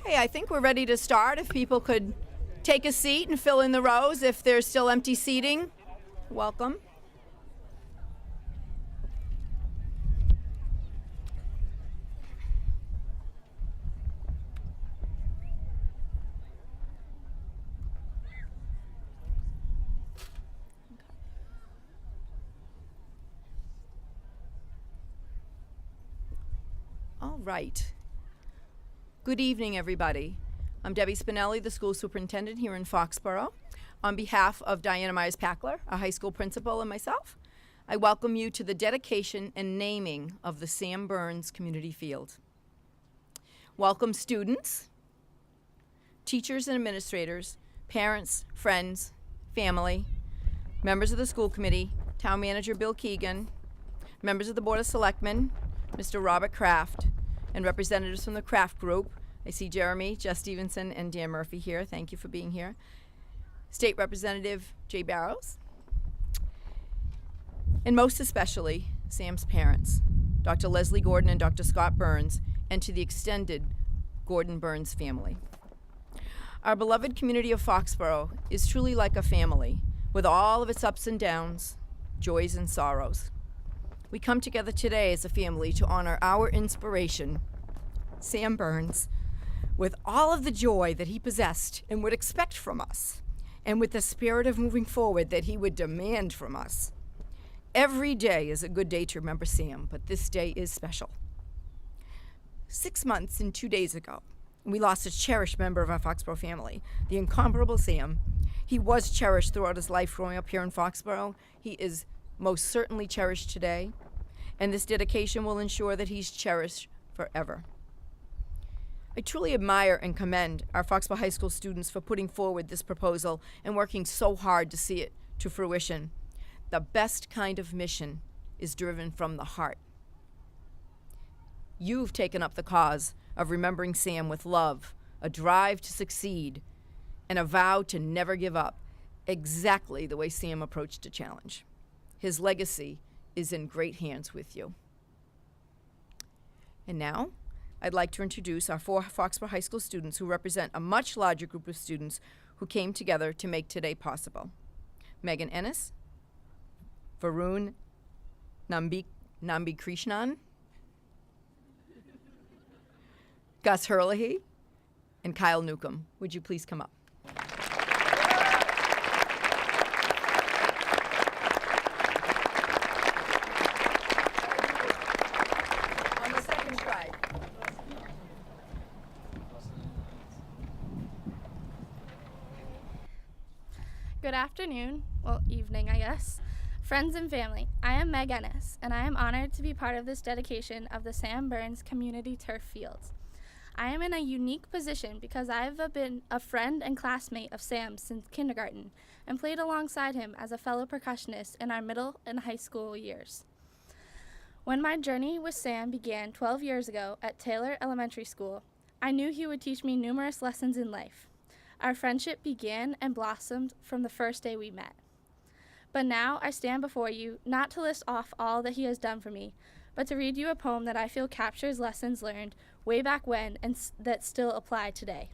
Okay, I think we're ready to start. If people could take a seat and fill in the rows if there's still empty seating. Welcome. All right. Good evening, everybody. I'm Debbie Spinelli, the school superintendent here in Foxborough. On behalf of Diana Myers-Packler, a high school principal, and myself, I welcome you to the dedication and naming of the Sam Berns Community Field. Welcome students, teachers and administrators, parents, friends, family, members of the school committee, town manager Bill Keegan, members of the Board of Selectmen, Mr. Robert Kraft, and representatives from the Kraft Group. I see Jeremy, Jess Stevenson, and Dan Murphy here. Thank you for being here. State Representative Jay Barrows. And most especially, Sam's parents, Dr. Leslie Gordon and Dr. Scott Berns, and to the extended Gordon Berns family. Our beloved community of Foxborough is truly like a family, with all of its ups and downs, joys and sorrows. We come together today as a family to honor our inspiration, Sam Berns, with all of the joy that he possessed and would expect from us, and with the spirit of moving forward that he would demand from us. Every day is a good day to remember Sam, but this day is special. 6 months and 2 days ago, we lost a cherished member of our Foxborough family, the incomparable Sam. He was cherished throughout his life growing up here in Foxborough. He is most certainly cherished today, and this dedication will ensure that he's cherished forever. I truly admire and commend our Foxborough High School students for putting forward this proposal and working so hard to see it to fruition. The best kind of mission is driven from the heart. You've taken up the cause of remembering Sam with love, a drive to succeed, and a vow to never give up, exactly the way Sam approached a challenge. His legacy is in great hands with you. And now, I'd like to introduce our 4 Foxborough High School students who represent a much larger group of students who came together to make today possible. Megan Ennis, Varun Nambi-Krishnan, Gus Herlihy, and Kyle Newcomb. Would you please come up? Good afternoon, well, evening, I guess. Friends and family, I am Meg Ennis, and I am honored to be part of this dedication of the Sam Berns Community Turf Fields. I am in a unique position because I've been a friend and classmate of Sam since kindergarten and played alongside him as a fellow percussionist in our middle and high school years. When my journey with Sam began 12 years ago at Taylor Elementary School, I knew he would teach me numerous lessons in life. Our friendship began and blossomed from the first day we met. But now I stand before you not to list off all that he has done for me, but to read you a poem that I feel captures lessons learned way back when and that still apply today.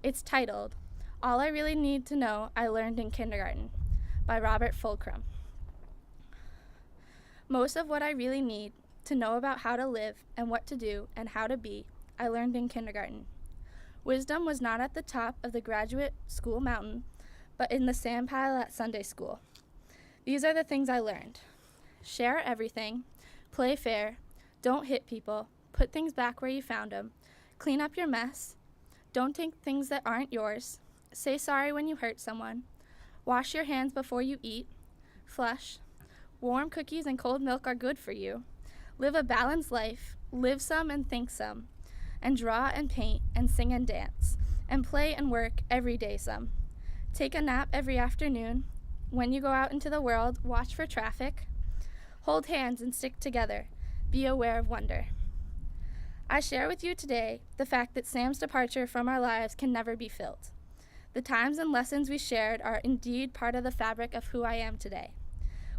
It's titled, All I Really Need to Know I Learned in Kindergarten, by Robert Fulcrum. Most of what I really need to know about how to live and what to do and how to be, I learned in kindergarten. Wisdom was not at the top of the graduate school mountain, but in the sandpile at Sunday school. These are the things I learned. Share everything, play fair, don't hit people, put things back where you found them, clean up your mess, don't take things that aren't yours, say sorry when you hurt someone, wash your hands before you eat, flush, warm cookies and cold milk are good for you, live a balanced life, live some and think some, and draw and paint and sing and dance, and play and work every day some. Take a nap every afternoon. When you go out into the world, watch for traffic. Hold hands and stick together. Be aware of wonder. I share with you today the fact that Sam's departure from our lives can never be filled. The times and lessons we shared are indeed part of the fabric of who I am today.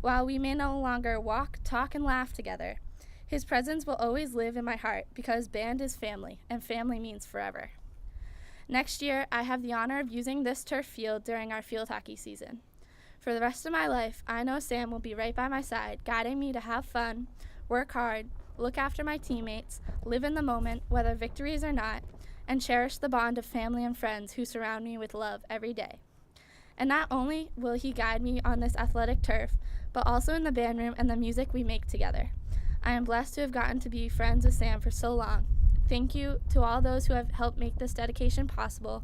While we may no longer walk, talk, and laugh together, his presence will always live in my heart because band is family, and family means forever. Next year, I have the honor of using this turf field during our field hockey season. For the rest of my life, I know Sam will be right by my side, guiding me to have fun, work hard, look after my teammates, live in the moment, whether victories or not, and cherish the bond of family and friends who surround me with love every day. And not only will he guide me on this athletic turf, but also in the band room and the music we make together. I am blessed to have gotten to be friends with Sam for so long. Thank you to all those who have helped make this dedication possible.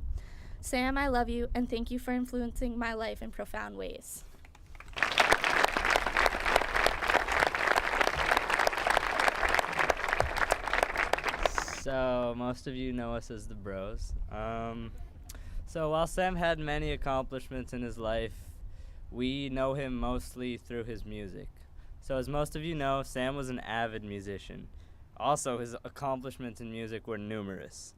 Sam, I love you, and thank you for influencing my life in profound ways. So, most of you know us as the Bros. So while Sam had many accomplishments in his life, we know him mostly through his music. So as most of you know, Sam was an avid musician. Also, his accomplishments in music were numerous.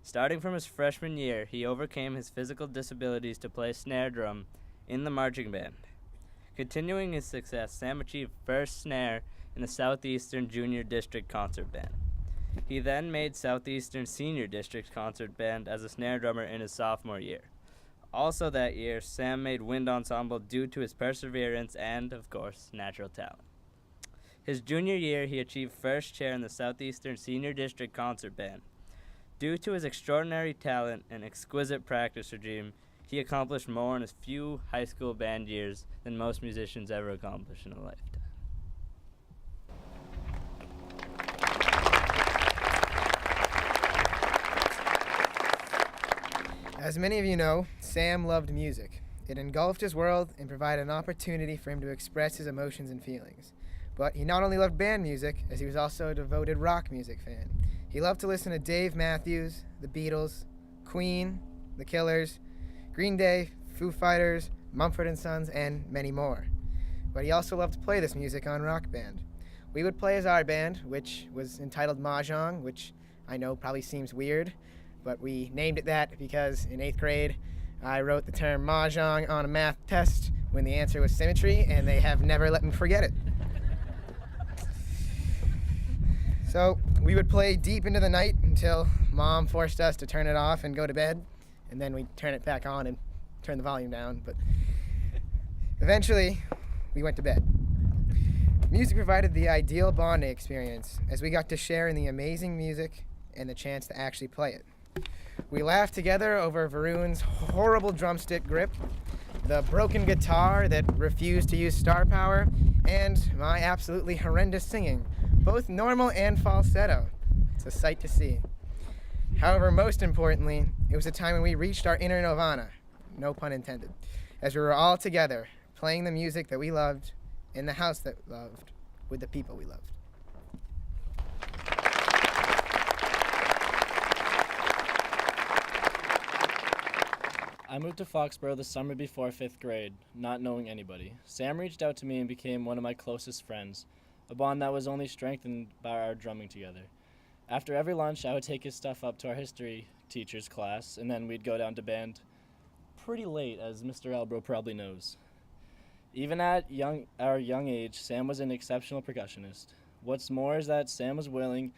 Starting from his freshman year, he overcame his physical disabilities to play snare drum in the marching band. Continuing his success, Sam achieved first snare in the Southeastern Junior District Concert Band. He then made Southeastern Senior District Concert Band as a snare drummer in his sophomore year. Also that year, Sam made wind ensemble due to his perseverance and, of course, natural talent. His junior year, he achieved first chair in the Southeastern Senior District Concert Band. Due to his extraordinary talent and exquisite practice regime, he accomplished more in his few high school band years than most musicians ever accomplish in a lifetime. As many of you know, Sam loved music. It engulfed his world and provided an opportunity for him to express his emotions and feelings. But he not only loved band music, as he was also a devoted rock music fan. He loved to listen to Dave Matthews, the Beatles, Queen, the Killers, Green Day, Foo Fighters, Mumford & Sons, and many more. But he also loved to play this music on Rock Band. We would play as our band, which was entitled Mahjong, which I know probably seems weird, but we named it that because in 8th grade, I wrote the term Mahjong on a math test when the answer was symmetry, and they have never let me forget it. So we would play deep into the night until Mom forced us to turn it off and go to bed, and then we'd turn it back on and turn the volume down, but eventually we went to bed. Music provided the ideal bonding experience as we got to share in the amazing music and the chance to actually play it. We laughed together over Varun's horrible drumstick grip, the broken guitar that refused to use star power, and my absolutely horrendous singing, both normal and falsetto. It's a sight to see. However, most importantly, it was a time when we reached our inner nirvana, no pun intended, as we were all together, playing the music that we loved, in the house that we loved, with the people we loved. I moved to Foxborough the summer before 5th grade, not knowing anybody. Sam reached out to me and became one of my closest friends, a bond that was only strengthened by our drumming together. After every lunch, I would take his stuff up to our history teacher's class, and then we'd go down to band pretty late, as Mr. Albro probably knows. Even at our young age, Sam was an exceptional percussionist. What's more is that Sam was willing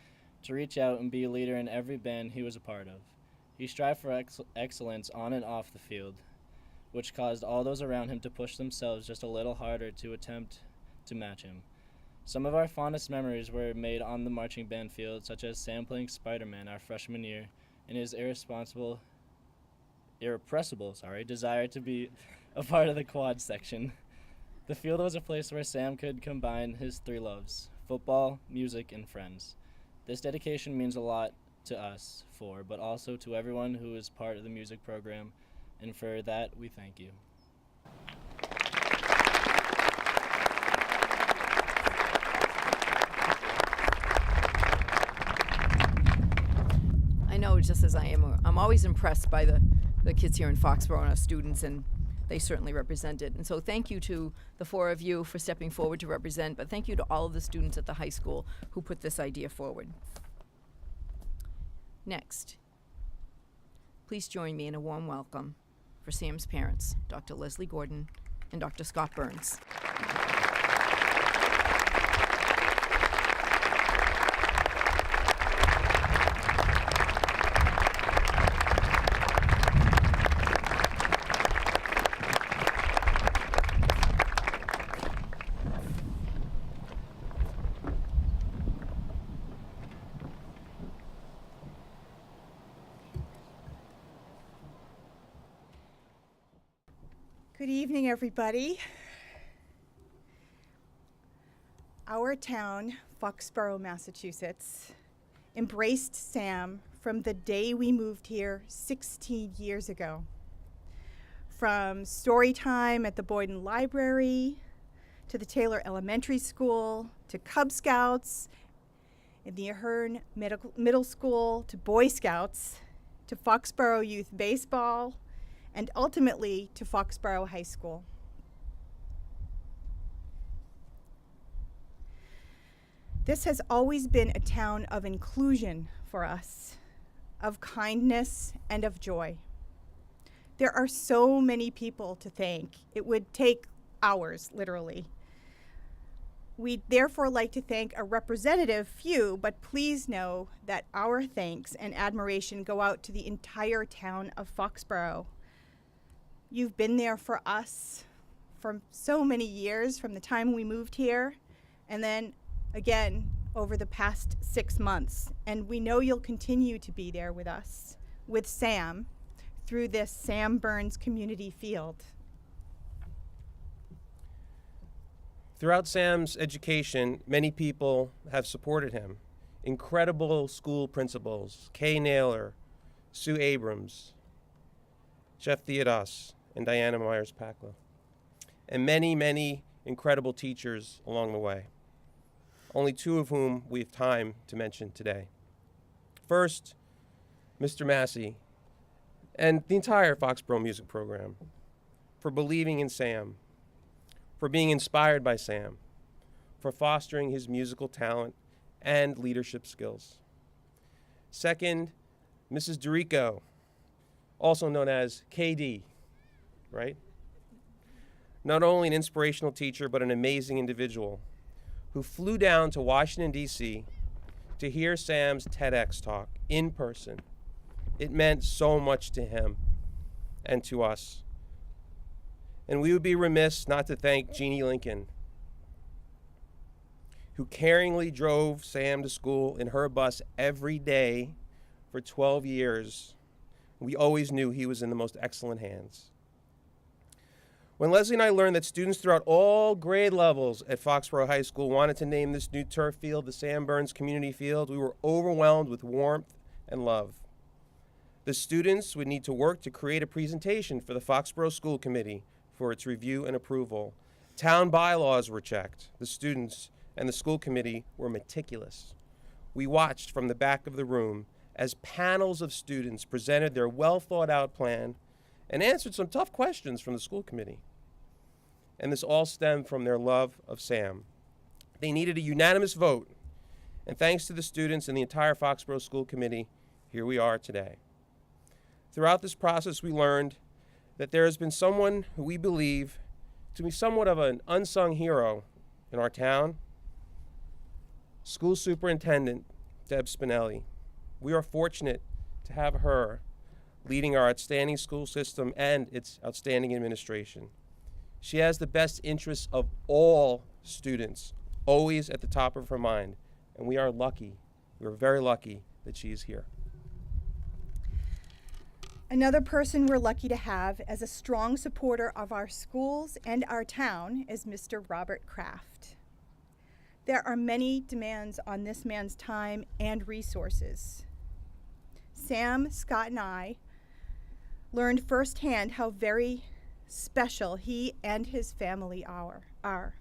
to reach out and be a leader in every band he was a part of. He strived for excellence on and off the field, which caused all those around him to push themselves just a little harder to attempt to match him. Some of our fondest memories were made on the marching band field, such as Sam playing Spider-Man our freshman year and his irrepressible desire to be a part of the quad section. The field was a place where Sam could combine his three loves: football, music, and friends. This dedication means a lot to us but also to everyone who is part of the music program, and for that we thank you. I know, just as I am, I'm always impressed by the kids here in Foxborough and our students, and they certainly represent it. And so thank you to the four of you for stepping forward to represent, but thank you to all of the students at the high school who put this idea forward. Next, please join me in a warm welcome for Sam's parents, Dr. Leslie Gordon and Dr. Scott Berns. Good evening, everybody. Our town, Foxborough, Massachusetts, embraced Sam from the day we moved here 16 years ago. From story time at the Boyden Library, to the Taylor Elementary School, to Cub Scouts, in the Ahern Middle School, to Boy Scouts, to Foxborough Youth Baseball, and ultimately to Foxborough High School. This has always been a town of inclusion for us, of kindness and of joy. There are so many people to thank. It would take hours, literally. We'd therefore like to thank a representative few, but please know that our thanks and admiration go out to the entire town of Foxborough. You've been there for us for so many years, from the time we moved here, and then again over the past 6 months. And we know you'll continue to be there with us, with Sam, through this Sam Berns Community Field. Throughout Sam's education, many people have supported him. Incredible school principals, Kay Naylor, Sue Abrams, Jeff Theodos, and Diana Myers-Pacla, and many, many incredible teachers along the way, only 2 of whom we have time to mention today. First, Mr. Massey and the entire Foxborough Music Program for believing in Sam, for being inspired by Sam, for fostering his musical talent and leadership skills. Second, Mrs. Dorico, also known as KD, right? Not only an inspirational teacher, but an amazing individual who flew down to Washington, D.C. to hear Sam's TEDx talk in person. It meant so much to him and to us. And we would be remiss not to thank Jeannie Lincoln, who caringly drove Sam to school in her bus every day for 12 years. We always knew he was in the most excellent hands. When Leslie and I learned that students throughout all grade levels at Foxborough High School wanted to name this new turf field the Sam Berns Community Field, we were overwhelmed with warmth and love. The students would need to work to create a presentation for the Foxborough School Committee for its review and approval. Town bylaws were checked. The students and the school committee were meticulous. We watched from the back of the room as panels of students presented their well-thought-out plan and answered some tough questions from the school committee. And this all stemmed from their love of Sam. They needed a unanimous vote, and thanks to the students and the entire Foxborough School Committee, here we are today. Throughout this process, we learned that there has been someone who we believe to be somewhat of an unsung hero in our town, School Superintendent Deb Spinelli. We are fortunate to have her leading our outstanding school system and its outstanding administration. She has the best interests of all students always at the top of her mind, and we are lucky, we are very lucky that she is here. Another person we're lucky to have as a strong supporter of our schools and our town is Mr. Robert Kraft. There are many demands on this man's time and resources. Sam, Scott, and I learned firsthand how very special he and his family are.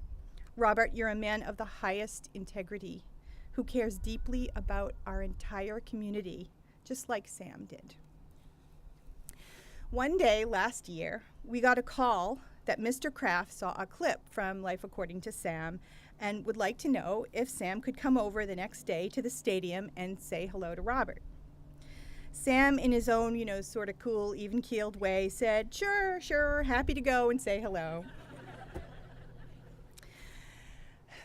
Robert, you're a man of the highest integrity who cares deeply about our entire community, just like Sam did. One day last year, we got a call that Mr. Kraft saw a clip from Life According to Sam and would like to know if Sam could come over the next day to the stadium and say hello to Robert. Sam, in his own, sort of cool, even-keeled way, said, sure, happy to go and say hello.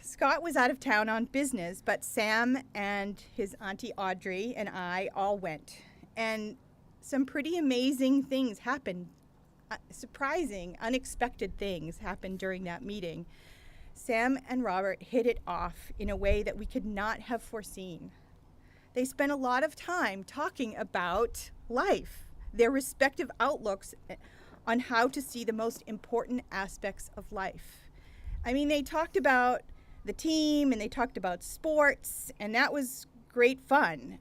Scott was out of town on business, but Sam and his Auntie Audrey and I all went. And some pretty amazing things happened. Surprising, unexpected things happened during that meeting. Sam and Robert hit it off in a way that we could not have foreseen. They spent a lot of time talking about life, their respective outlooks on how to see the most important aspects of life. I mean, they talked about the team and they talked about sports, and that was great fun.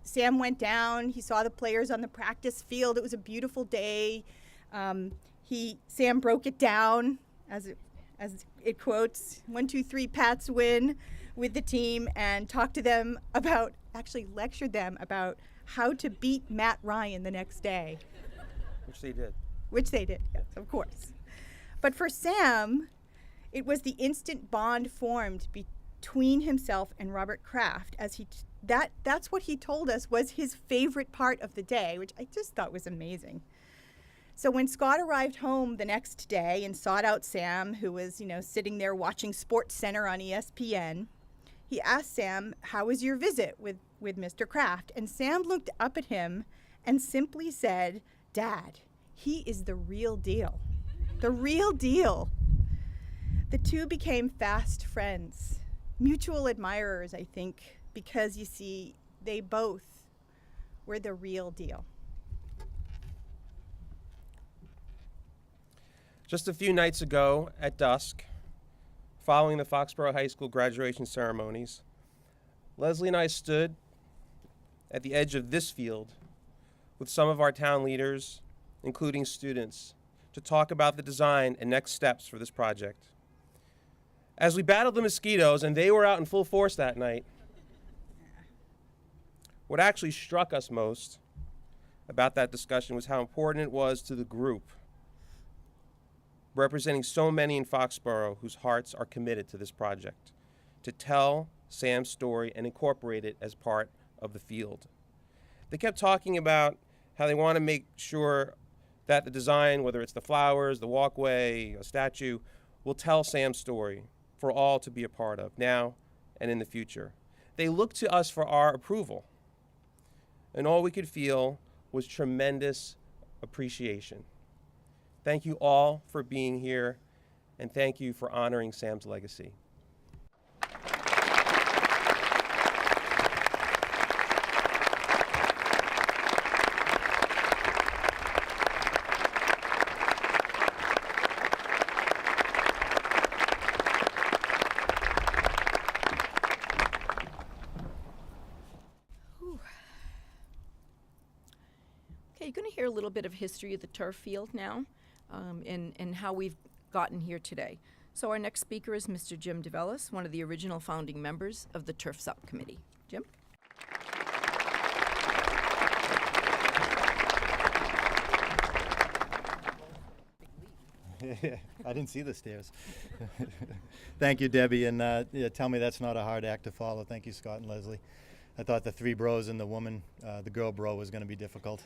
Sam went down, he saw the players on the practice field. It was a beautiful day. Sam broke it down as it quotes, 1, 2, 3 Pats win, with the team, and talked to them about, actually lectured them about how to beat Matt Ryan the next day. Which they did. Yes, of course. But for Sam, it was the instant bond formed between himself and Robert Kraft, as that's what he told us was his favorite part of the day, which I just thought was amazing. So when Scott arrived home the next day and sought out Sam, who was, sitting there watching Sports Center on ESPN, he asked Sam, "How was your visit with Mr. Kraft?" And Sam looked up at him and simply said, "Dad, he is the real deal. The real deal." The two became fast friends, mutual admirers, I think, because you see, they both were the real deal. Just a few nights ago at dusk, following the Foxborough High School graduation ceremonies, Leslie and I stood at the edge of this field with some of our town leaders, including students, to talk about the design and next steps for this project. As we battled the mosquitoes, and they were out in full force that night, what actually struck us most about that discussion was how important it was to the group, representing so many in Foxborough whose hearts are committed to this project, to tell Sam's story and incorporate it as part of the field. They kept talking about how they want to make sure that the design, whether it's the flowers, the walkway, a statue, will tell Sam's story for all to be a part of now and in the future. They looked to us for our approval, and all we could feel was tremendous appreciation. Thank you all for being here, and thank you for honoring Sam's legacy. Okay, you're going to hear a little bit of history of the turf field now, and how we've gotten here today. So our next speaker is Mr. Jim DeVellis, one of the original founding members of the Turf Subcommittee. Jim? I didn't see the stairs. Thank you, Debbie, and tell me that's not a hard act to follow. Thank you, Scott and Leslie. I thought the 3 bros and the girl bro was going to be difficult.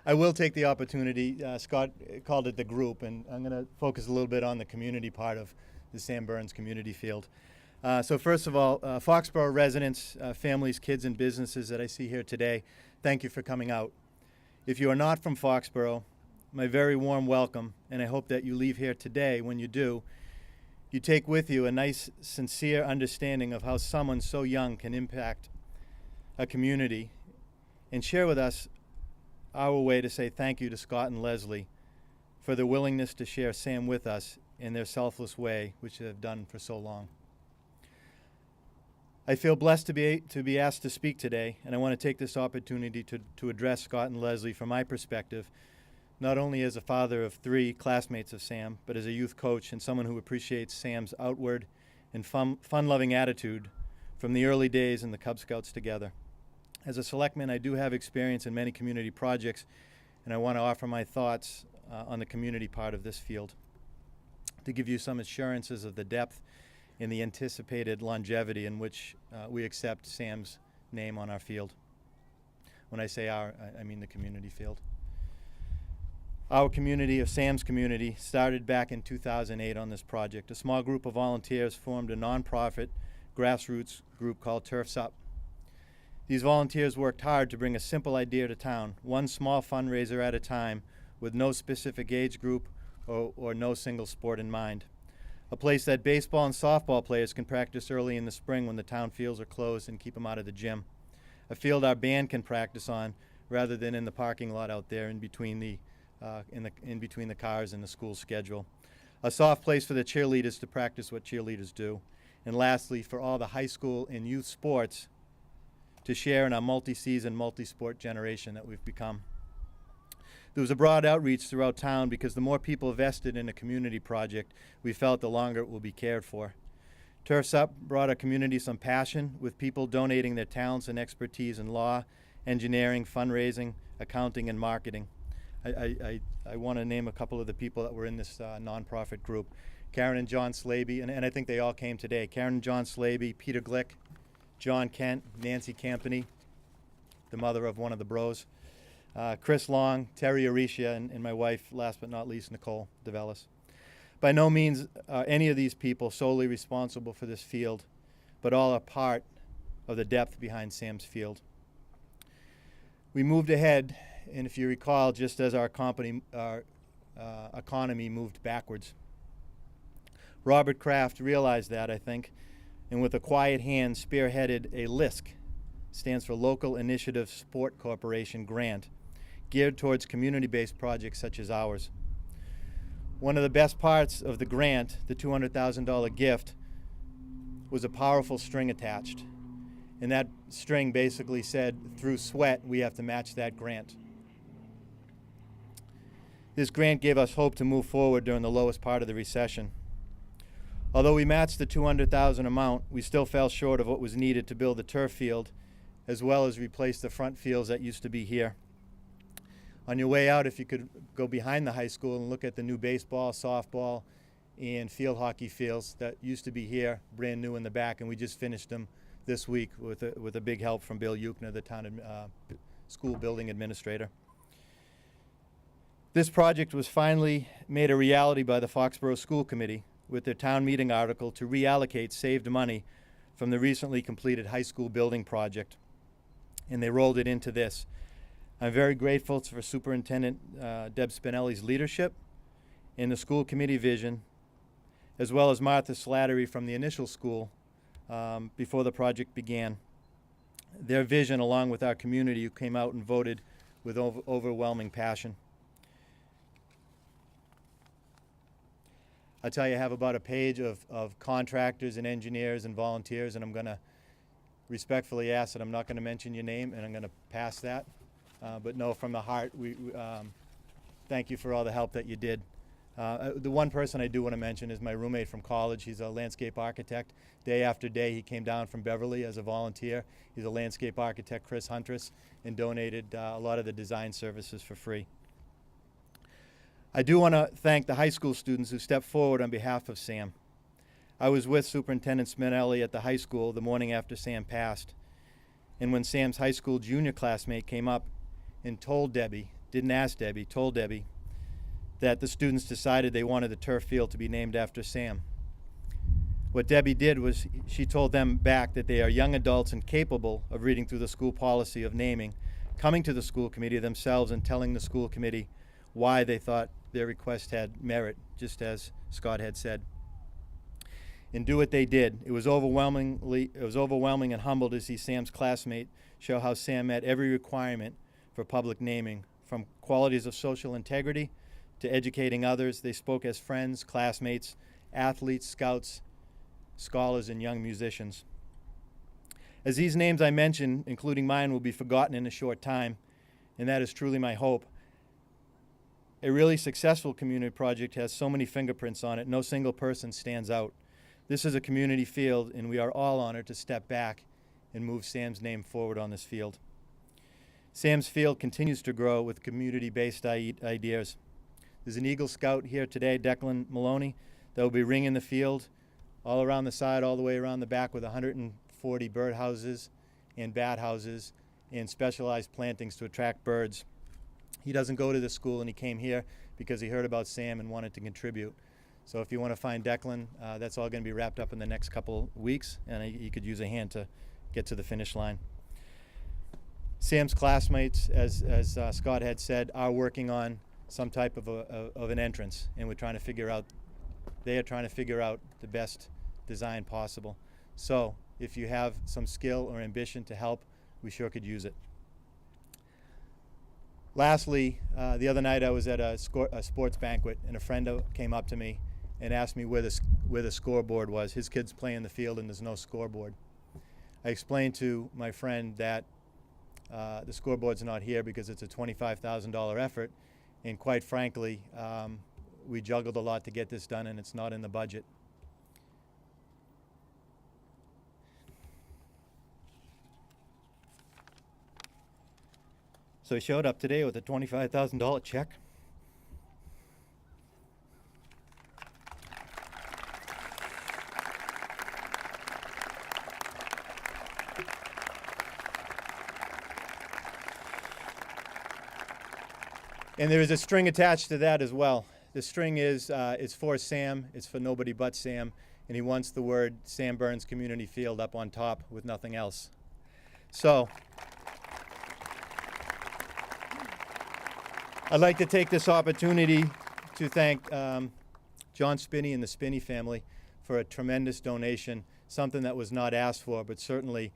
I will take the opportunity, Scott called it the group, and I'm going to focus a little bit on the community part of the Sam Berns Community Field. So first of all, Foxborough residents, families, kids, and businesses that I see here today, thank you for coming out. If you are not from Foxborough, my very warm welcome, and I hope that you leave here today. When you do, you take with you a nice, sincere understanding of how someone so young can impact a community, and share with us our way to say thank you to Scott and Leslie for their willingness to share Sam with us in their selfless way, which they have done for so long. I feel blessed to be asked to speak today, and I want to take this opportunity to address Scott and Leslie from my perspective, not only as a father of 3 classmates of Sam, but as a youth coach and someone who appreciates Sam's outward and fun-loving attitude from the early days in the Cub Scouts together. As a selectman, I do have experience in many community projects, and I want to offer my thoughts on the community part of this field to give you some assurances of the depth and the anticipated longevity in which we accept Sam's name on our field. When I say our, I mean the community field. Our community, or Sam's community, started back in 2008 on this project. A small group of volunteers formed a nonprofit grassroots group called Turf's Up. These volunteers worked hard to bring a simple idea to town, one small fundraiser at a time, with no specific age group or no single sport in mind. A place that baseball and softball players can practice early in the spring when the town fields are closed and keep them out of the gym. A field our band can practice on rather than in the parking lot out there in between the in between the cars and the school schedule. A soft place for the cheerleaders to practice what cheerleaders do. And lastly, for all the high school and youth sports to share in our multi-season, multi-sport generation that we've become. There was a broad outreach throughout town because the more people vested in a community project, we felt the longer it will be cared for. Turf's Up brought our community some passion, with people donating their talents and expertise in law, engineering, fundraising, accounting, and marketing. I want to name a couple of the people that were in this nonprofit group. Karen and John Slaby, and I think they all came today. Karen and John Slaby, Peter Glick, John Kent, Nancy Campany, the mother of one of the bros, Chris Long, Terry Arisha, and my wife, last but not least, Nicole DeVellis. By no means are any of these people solely responsible for this field, but all are part of the depth behind Sam's Field. We moved ahead, and if you recall, just as our economy moved backwards. Robert Kraft realized that, I think, and with a quiet hand spearheaded a LISC, stands for Local Initiative Sport Corporation grant, geared towards community-based projects such as ours. One of the best parts of the grant, the $200,000 gift, was a powerful string attached. And that string basically said, through sweat, we have to match that grant. This grant gave us hope to move forward during the lowest part of the recession. Although we matched the $200,000 amount, we still fell short of what was needed to build the turf field, as well as replace the front fields that used to be here. On your way out, if you could go behind the high school and look at the new baseball, softball, and field hockey fields that used to be here, brand new in the back, and we just finished them this week with a big help from Bill Euchner, the town school building administrator. This project was finally made a reality by the Foxborough School Committee with their town meeting article to reallocate saved money from the recently completed high school building project, and they rolled it into this. I'm very grateful for Superintendent Deb Spinelli's leadership and the school committee vision, as well as Martha Slattery from the initial school before the project began. Their vision, along with our community who came out and voted with overwhelming passion. I tell you, I have about a page of contractors and engineers and volunteers, and I'm going to respectfully ask that I'm not going to mention your name, and I'm going to pass that. But no, from the heart, we thank you for all the help that you did. The one person I do want to mention is my roommate from college. He's a landscape architect. Day after day, he came down from Beverly as a volunteer. He's a landscape architect, Chris Huntress, and donated a lot of the design services for free. I do want to thank the high school students who stepped forward on behalf of Sam. I was with Superintendent Spinelli at the high school the morning after Sam passed. And when Sam's high school junior classmate came up and told Debbie, didn't ask Debbie, told Debbie, that the students decided they wanted the turf field to be named after Sam. What Debbie did was she told them back that they are young adults and capable of reading through the school policy of naming, coming to the school committee themselves and telling the school committee why they thought their request had merit, just as Scott had said. And do what they did. It was overwhelming and humbled to see Sam's classmate show how Sam met every requirement for public naming, from qualities of social integrity to educating others. They spoke as friends, classmates, athletes, scouts, scholars, and young musicians. As these names I mentioned, including mine, will be forgotten in a short time, and that is truly my hope, a really successful community project has so many fingerprints on it, no single person stands out. This is a community field, and we are all honored to step back and move Sam's name forward on this field. Sam's Field continues to grow with community-based ideas. There's an Eagle Scout here today, Declan Maloney, that will be ringing the field all around the side, all the way around the back, with 140 bird houses and bat houses and specialized plantings to attract birds. He doesn't go to this school, and he came here because he heard about Sam and wanted to contribute. So if you want to find Declan, that's all going to be wrapped up in the next couple weeks, and he could use a hand to get to the finish line. Sam's classmates, as Scott had said, are working on some type of an entrance, and they are trying to figure out the best design possible. So if you have some skill or ambition to help, we sure could use it. Lastly, the other night I was at a sports banquet, and a friend came up to me and asked me where the scoreboard was. His kid's play in the field and there's no scoreboard. I explained to my friend that the scoreboard's not here because it's a $25,000 effort, and quite frankly, we juggled a lot to get this done, and it's not in the budget. So he showed up today with a $25,000 check. And there is a string attached to that as well. The string is it's for Sam, it's for nobody but Sam, and he wants the word Sam Berns Community Field up on top with nothing else. So I'd like to take this opportunity to thank John Spinney and the Spinney family for a tremendous donation, something that was not asked for, but certainly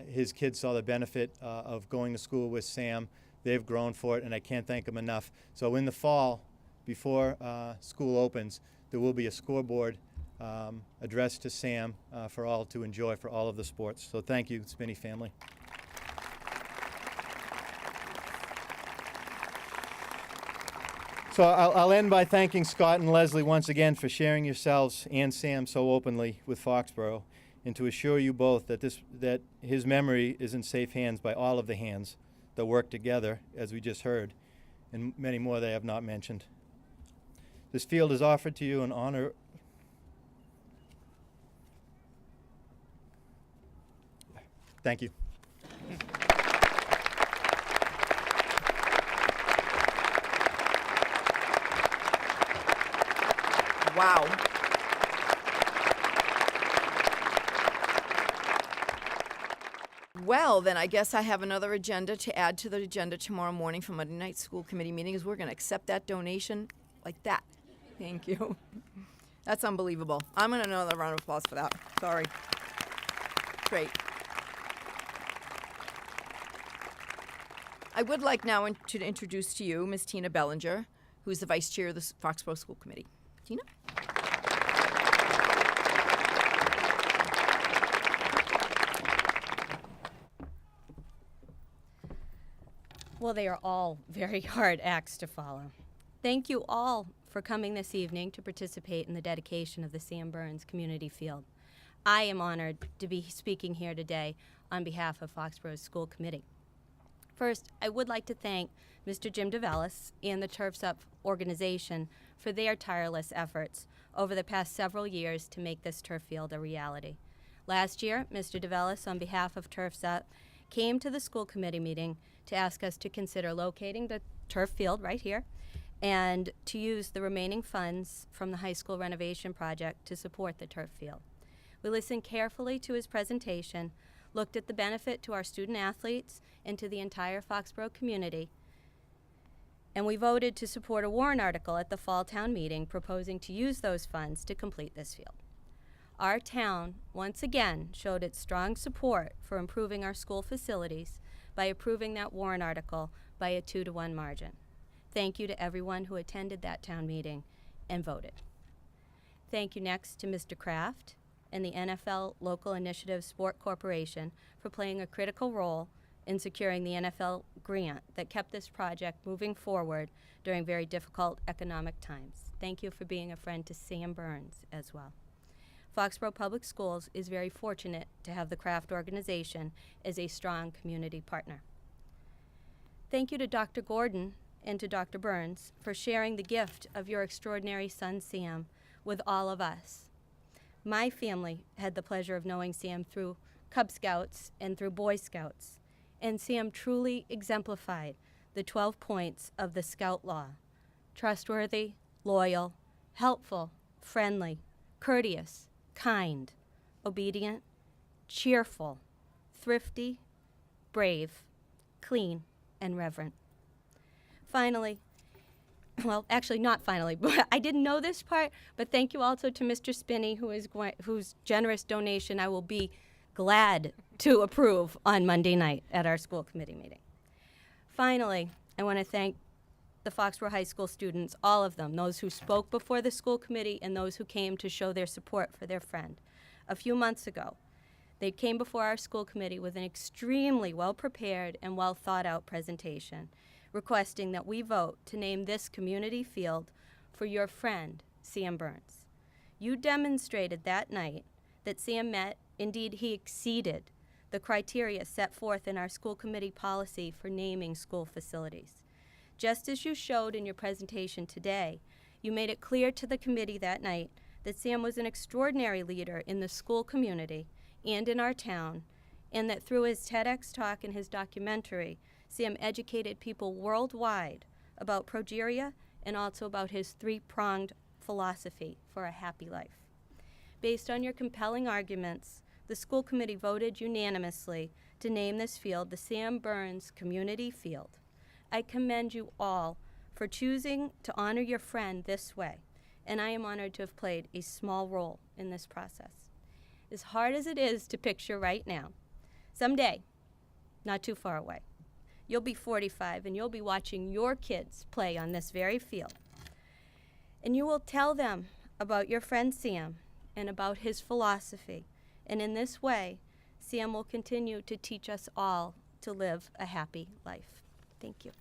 his kids saw the benefit of going to school with Sam. They've grown for it, and I can't thank them enough. So in the fall, before school opens, there will be a scoreboard addressed to Sam for all to enjoy for all of the sports. So thank you, Spinney family. So I'll end by thanking Scott and Leslie once again for sharing yourselves and Sam so openly with Foxborough, and to assure you both that his memory is in safe hands by all of the hands that work together, as we just heard, and many more that I have not mentioned. This field is offered to you in honor Thank you. Wow. Well, then I guess I have another agenda to add to the agenda tomorrow morning for Monday night school committee meetings. We're going to accept that donation like that. Thank you. That's unbelievable. I'm going to another round of applause for that. Sorry. Great. I would like now to introduce to you Ms. Tina Bellinger, who is the vice chair of the Foxborough School Committee. Tina? Well, they are all very hard acts to follow. Thank you all for coming this evening to participate in the dedication of the Sam Berns Community Field. I am honored to be speaking here today on behalf of Foxborough's School Committee. First, I would like to thank Mr. Jim DeVellis and the Turfs Up organization for their tireless efforts over the past several years to make this turf field a reality. Last year, Mr. DeVellis, on behalf of Turfs Up, came to the school committee meeting to ask us to consider locating the turf field right here and to use the remaining funds from the high school renovation project to support the turf field. We listened carefully to his presentation, looked at the benefit to our student athletes and to the entire Foxborough community, and we voted to support a warrant article at the fall town meeting proposing to use those funds to complete this field. Our town once again showed its strong support for improving our school facilities by approving that warrant article by a 2-to-1 margin. Thank you to everyone who attended that town meeting and voted. Thank you next to Mr. Kraft and the NFL Local Initiative Sport Corporation for playing a critical role in securing the NFL grant that kept this project moving forward during very difficult economic times. Thank you for being a friend to Sam Berns as well. Foxborough Public Schools is very fortunate to have the Kraft organization as a strong community partner. Thank you to Dr. Gordon and to Dr. Berns for sharing the gift of your extraordinary son, Sam, with all of us. My family had the pleasure of knowing Sam through Cub Scouts and through Boy Scouts, and Sam truly exemplified the 12 points of the Scout Law: trustworthy, loyal, helpful, friendly, courteous, kind, obedient, cheerful, thrifty, brave, clean, and reverent. Finally, well, actually not finally, but I didn't know this part, but thank you also to Mr. Spinney, whose generous donation I will be glad to approve on Monday night at our school committee meeting. Finally, I want to thank the Foxborough High School students, all of them, those who spoke before the school committee and those who came to show their support for their friend. A few months ago, they came before our school committee with an extremely well-prepared and well-thought-out presentation, requesting that we vote to name this community field for your friend, Sam Berns. You demonstrated that night that Sam met, indeed he exceeded, the criteria set forth in our school committee policy for naming school facilities. Just as you showed in your presentation today, you made it clear to the committee that night that Sam was an extraordinary leader in the school community and in our town, and that through his TEDx talk and his documentary, Sam educated people worldwide about progeria and also about his three-pronged philosophy for a happy life. Based on your compelling arguments, the school committee voted unanimously to name this field the Sam Berns Community Field. I commend you all for choosing to honor your friend this way, and I am honored to have played a small role in this process. As hard as it is to picture right now, someday, not too far away, you'll be 45 and you'll be watching your kids play on this very field. And you will tell them about your friend Sam and about his philosophy. And in this way, Sam will continue to teach us all to live a happy life. Thank you.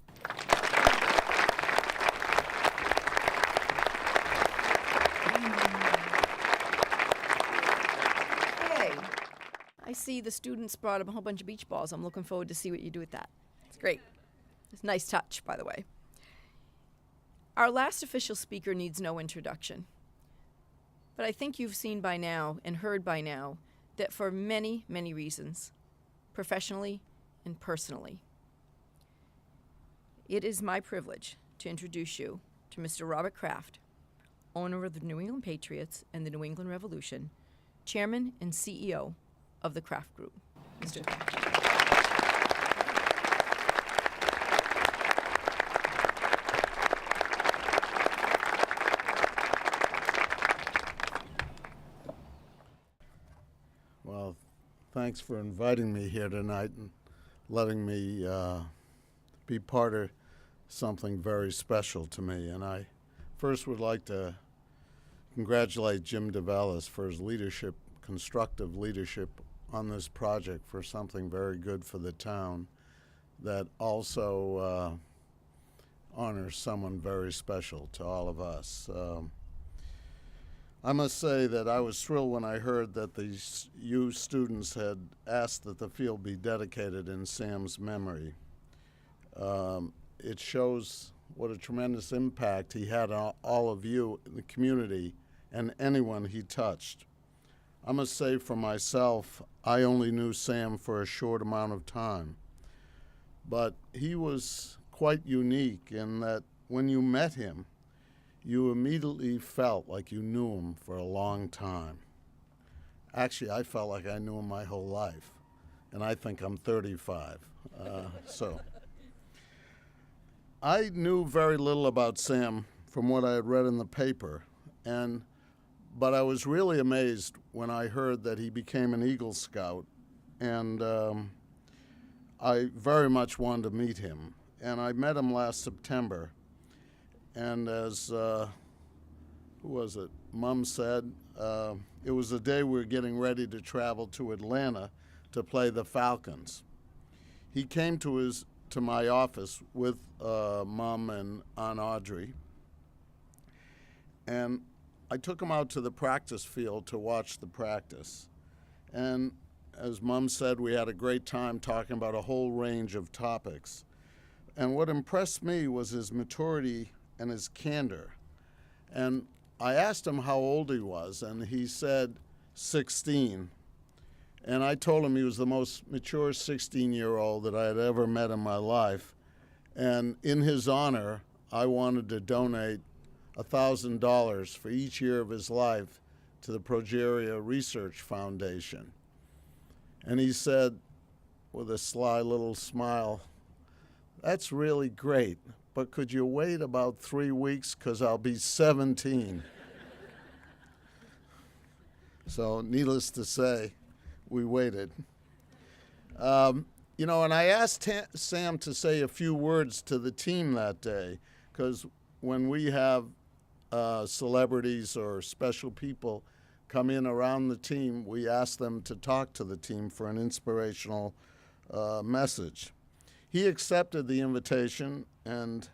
Okay. I see the students brought up a whole bunch of beach balls. I'm looking forward to see what you do with that. It's great. It's a nice touch, by the way. Our last official speaker needs no introduction. But I think you've seen by now and heard by now that for many, many reasons, professionally and personally, it is my privilege to introduce you to Mr. Robert Kraft, owner of the New England Patriots and the New England Revolution, chairman and CEO of the Kraft Group. Mr. Well, thanks for inviting me here tonight and letting me be part of something very special to me. And I first would like to congratulate Jim DeVellis for his leadership, constructive leadership on this project, for something very good for the town that also honors someone very special to all of us. I must say that I was thrilled when I heard that these you students had asked that the field be dedicated in Sam's memory. It shows what a tremendous impact he had on all of you in the community and anyone he touched. I must say for myself, I only knew Sam for a short amount of time, but he was quite unique in that when you met him, you immediately felt like you knew him for a long time. Actually, I felt like I knew him my whole life, and I think I'm 35. So I knew very little about Sam from what I had read in the paper, but I was really amazed when I heard that he became an Eagle Scout, and I very much wanted to meet him. And I met him last September. And as, who was it? Mom said, it was the day we were getting ready to travel to Atlanta to play the Falcons. He came to my office with Mom and Aunt Audrey, and I took him out to the practice field to watch the practice. And as Mom said, we had a great time talking about a whole range of topics. And what impressed me was his maturity and his candor. And I asked him how old he was, and he said 16. And I told him he was the most mature 16-year-old that I had ever met in my life. And in his honor, I wanted to donate $1,000 for each year of his life to the Progeria Research Foundation. And he said, with a sly little smile, "That's really great, but could you wait about 3 weeks, because I'll be 17. So needless to say, we waited. You know, and I asked Sam to say a few words to the team that day, because when we have celebrities or special people come in around the team, we ask them to talk to the team for an inspirational message. He accepted the invitation, and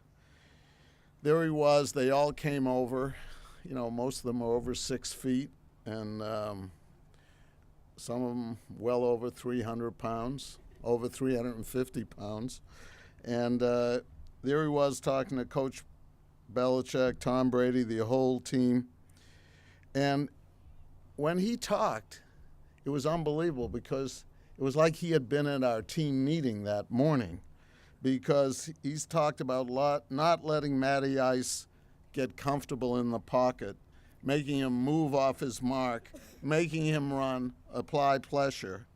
there he was. They all came over. You know, most of them are over 6 feet, and some of them well over 300 pounds, over 350 pounds. And there he was talking to Coach Belichick, Tom Brady, the whole team. And when he talked, it was unbelievable, because it was like he had been at our team meeting that morning, because he's talked about not letting Matty Ice get comfortable in the pocket, making him move off his mark, making him run, apply pressure.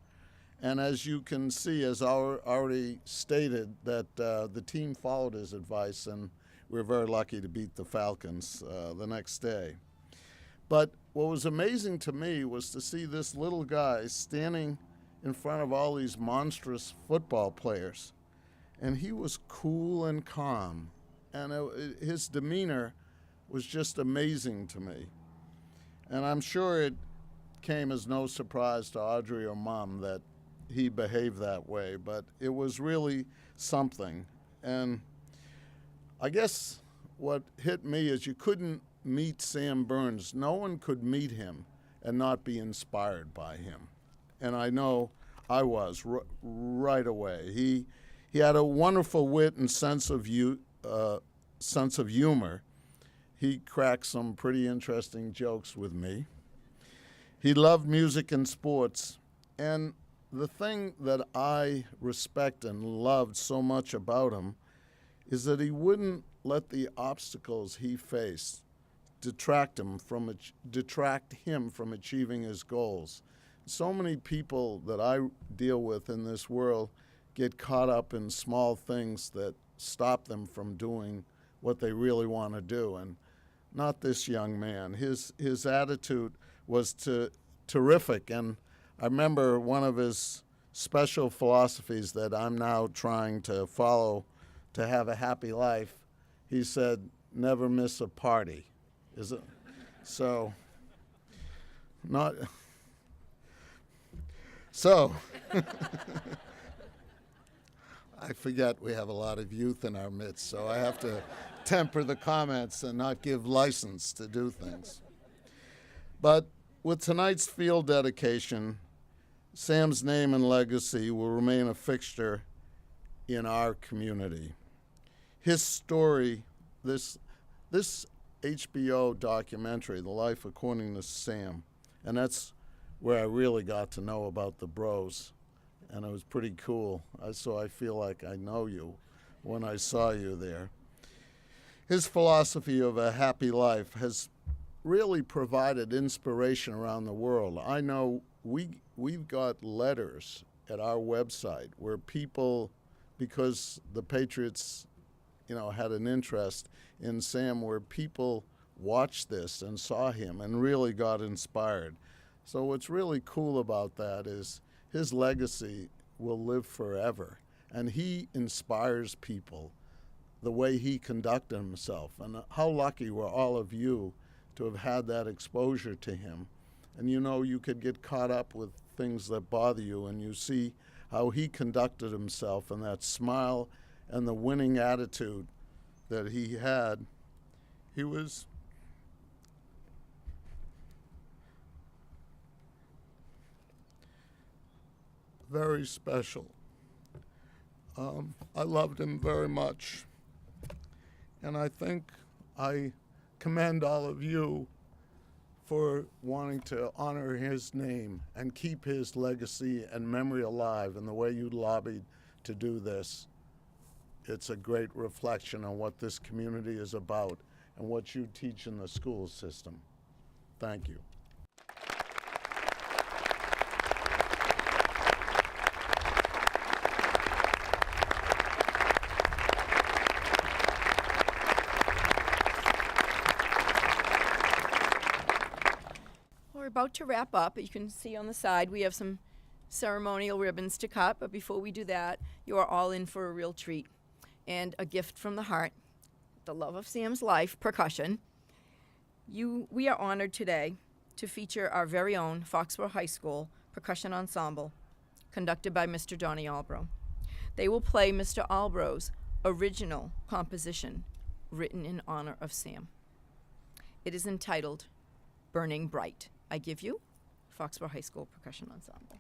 And as you can see, as already stated, that the team followed his advice, and we were very lucky to beat the Falcons the next day. But what was amazing to me was to see this little guy standing in front of all these monstrous football players. And he was cool and calm. And his demeanor was just amazing to me. And I'm sure it came as no surprise to Audrey or Mom that he behaved that way, but it was really something. And I guess what hit me is you couldn't meet Sam Berns. No one could meet him and not be inspired by him. And I know I was right away. He had a wonderful wit and sense of humor. He cracked some pretty interesting jokes with me. He loved music and sports. And the thing that I respect and loved so much about him is that he wouldn't let the obstacles he faced detract him from achieving his goals. So many people that I deal with in this world get caught up in small things that stop them from doing what they really want to do, and not this young man. His attitude was terrific, and I remember one of his special philosophies that I'm now trying to follow to have a happy life. He said, "Never miss a party." Is it? So, not. So, I forget we have a lot of youth in our midst, so I have to temper the comments and not give license to do things. But with tonight's field dedication, Sam's name and legacy will remain a fixture in our community. His story, this HBO documentary, The Life According to Sam, and that's where I really got to know about the Bros, and it was pretty cool. So I feel like I know you when I saw you there. His philosophy of a happy life has really provided inspiration around the world. I know we've got letters at our website where people, because the Patriots, had an interest in Sam, where people watched this and saw him and really got inspired. So what's really cool about that is his legacy will live forever, and he inspires people the way he conducted himself. And how lucky were all of you to have had that exposure to him. And you could get caught up with things that bother you, and you see how he conducted himself, and that smile and the winning attitude that he had. He was very special. I loved him very much. And I think I commend all of you for wanting to honor his name and keep his legacy and memory alive, and the way you lobbied to do this. It's a great reflection on what this community is about and what you teach in the school system. Thank you. We're about to wrap up. You can see on the side we have some ceremonial ribbons to cut, but before we do that, you are all in for a real treat and a gift from the heart, the love of Sam's life, percussion. We are honored today to feature our very own Foxborough High School percussion ensemble, conducted by Mr. Donnie Albro. They will play Mr. Albro's original composition, written in honor of Sam. It is entitled Burning Bright. I give you Foxborough High School Percussion Ensemble.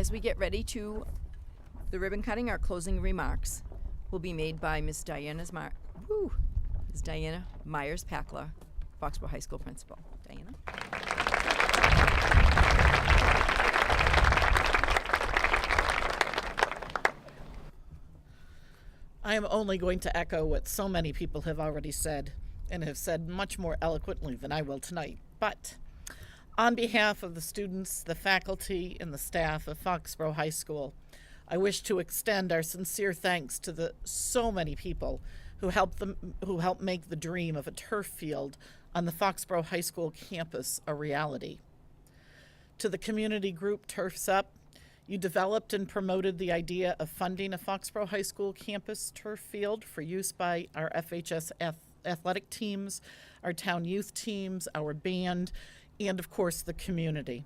As we get ready to the ribbon cutting, our closing remarks will be made by Ms. Diana Myers-Packler, Foxborough High School principal. Diana. I am only going to echo what so many people have already said, and have said much more eloquently than I will tonight. But on behalf of the students, the faculty, and the staff of Foxborough High School, I wish to extend our sincere thanks to the so many people who helped make the dream of a turf field on the Foxborough High School campus a reality. To the community group Turfs Up, you developed and promoted the idea of funding a Foxborough High School campus turf field for use by our FHS athletic teams, our town youth teams, our band, and of course the community.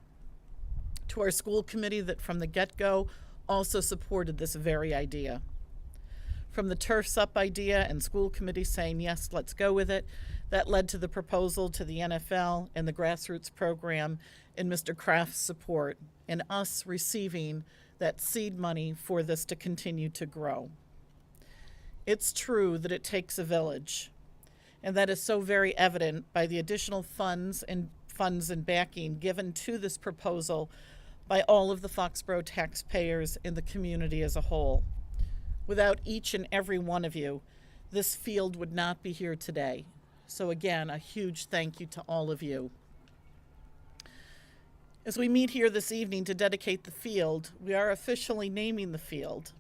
To our school committee that from the get-go also supported this very idea. From the Turfs Up idea and school committee saying, yes, let's go with it, that led to the proposal to the NFL and the grassroots program and Mr. Kraft's support and us receiving that seed money for this to continue to grow. It's true that it takes a village, and that is so very evident by the additional funds and backing given to this proposal by all of the Foxborough taxpayers in the community as a whole. Without each and every one of you, this field would not be here today. So again, a huge thank you to all of you. As we meet here this evening to dedicate the field, we are officially naming the field.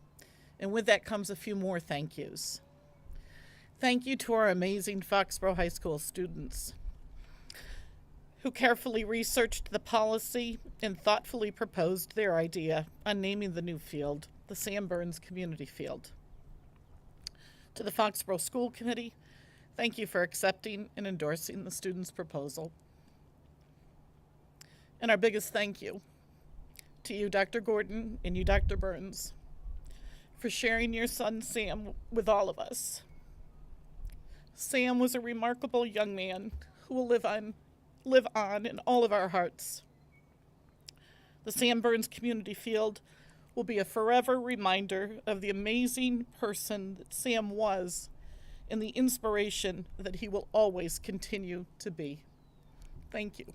And with that comes a few more thank yous. Thank you to our amazing Foxborough High School students who carefully researched the policy and thoughtfully proposed their idea on naming the new field the Sam Berns Community Field. To the Foxborough School Committee, thank you for accepting and endorsing the students' proposal. And our biggest thank you to you, Dr. Gordon, and you, Dr. Berns, for sharing your son, Sam, with all of us. Sam was a remarkable young man who will live on in all of our hearts. The Sam Berns Community Field will be a forever reminder of the amazing person that Sam was and the inspiration that he will always continue to be. Thank you.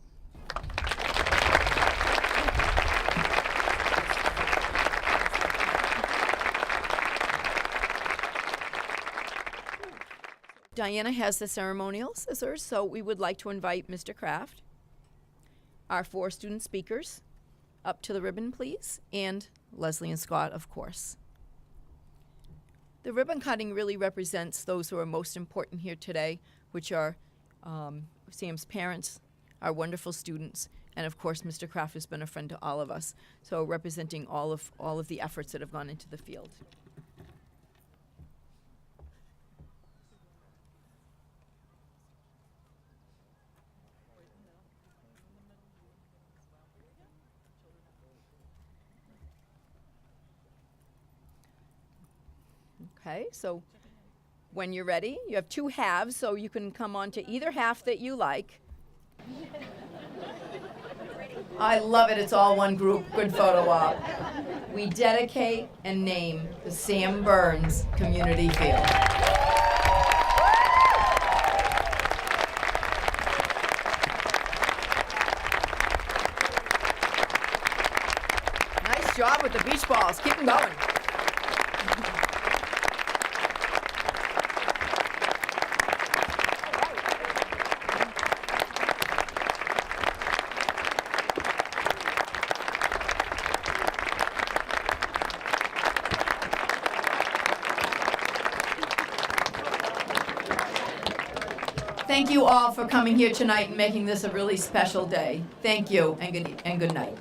Diana has the ceremonial scissors, so we would like to invite Mr. Kraft, our 4 student speakers, up to the ribbon, please, and Leslie and Scott, of course. The ribbon cutting really represents those who are most important here today, which are Sam's parents, our wonderful students, and of course Mr. Kraft has been a friend to all of us, so representing all of the efforts that have gone into the field. Okay, so when you're ready, you have 2 halves, so you can come on to either half that you like. I love it, it's all one group, good photo op. We dedicate and name the Sam Berns Community Field. Nice job with the beach balls, keep them going. Thank you all for coming here tonight and making this a really special day. Thank you, and good night.